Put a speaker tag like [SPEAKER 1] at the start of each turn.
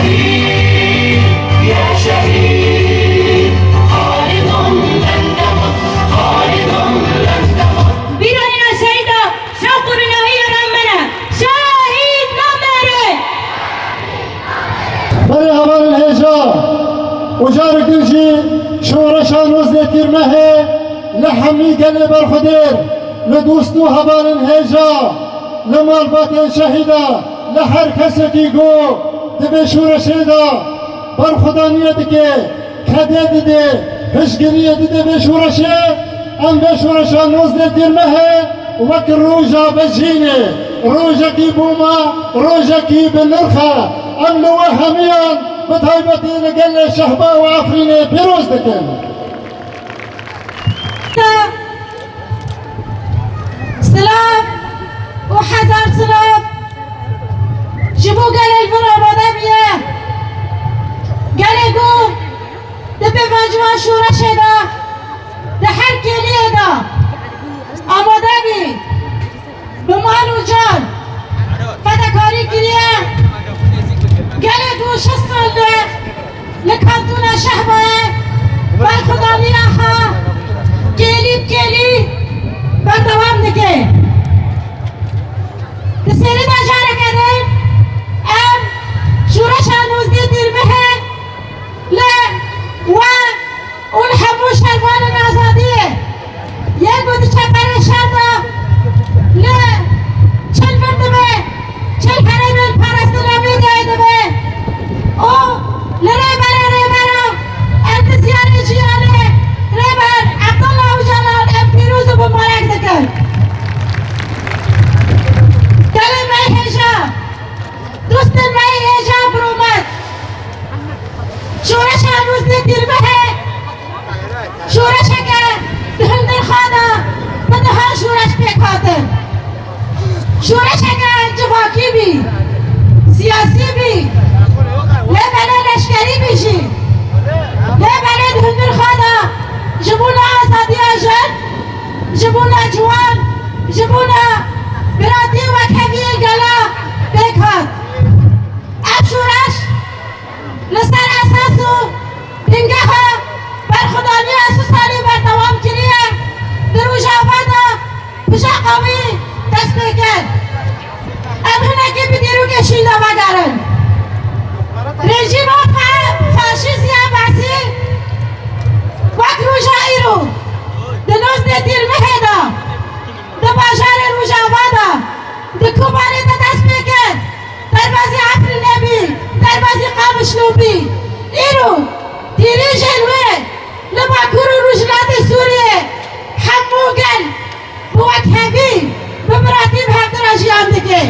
[SPEAKER 1] شهيد يا شهيد خالد لن تمت خالد لن تمت.
[SPEAKER 2] بيراننا شهيدا شوقنا هي رمنا شهيد نمره.
[SPEAKER 3] بري هبال الهجا وجار قلجي شورشان وزنة ترمه لحمي قلب الخدير لدوستو هبال الهجا لمال باتن شهيدا لحر كسكي قو دبي شورشيدا برخدانية دكي كدد دي هشقرية دي بشورشي ام بشورشان وزنة ترمه وك روجا بجيني روجا كي بوما روجا كي بالنرخة ام لو هميان بطيبتي لقل شهبا وعفريني بيروز دكين
[SPEAKER 2] سلاف وحزر سلاف جبو قال الفرع مدامية قال يقول دبي مجموعة شورى شدا دحر كيليه دا آمادابي بمال وجان فدكاري كليه قال يقول شصل لكانتونا شهبه بالخدانية ها كيلي بكيلي بردوام دكي تسيري دا جارة كدن ام شورشا نوزدي تربه لا و ونحبو شرفان الازادية يلبو تشبر الشاطة لا چل فردبه چل حرم الپرستنامی دایدبه او لريبر انتزيان جيانه ريبر عبدالله وجلال ام پیروز بمبارک دکن کلمه حجاب دوست مای حجاب برومد شورش هنوز نتیربه شورش که دهند الخانه بدها شورش بکاتن شورش که جفاکی بی سیاسی بی لبنه لشکری بیشی لبنه دهند الخانه جبونا آزادی آجن جبونا جوان جبونا برادی و کبیر گلا بکات اب شورش لسر اساسو دنگه برخدانی اساسانی بردوام کریه در وجافادا بجا قوی دست بکن ام هنگی بدیرو کشیده بگرن رژیم فاشیستی عباسی وقت روژا ایرو دنوز دیر مهدا دباجار روژا وادا دکوبانی دست بکن در بازی عفر نبی در بازی قامش نوبی ایرو دیری جلوه لباکور روجلات سوریه حموگل بوک همی بمراتیب هم در اجیان دکه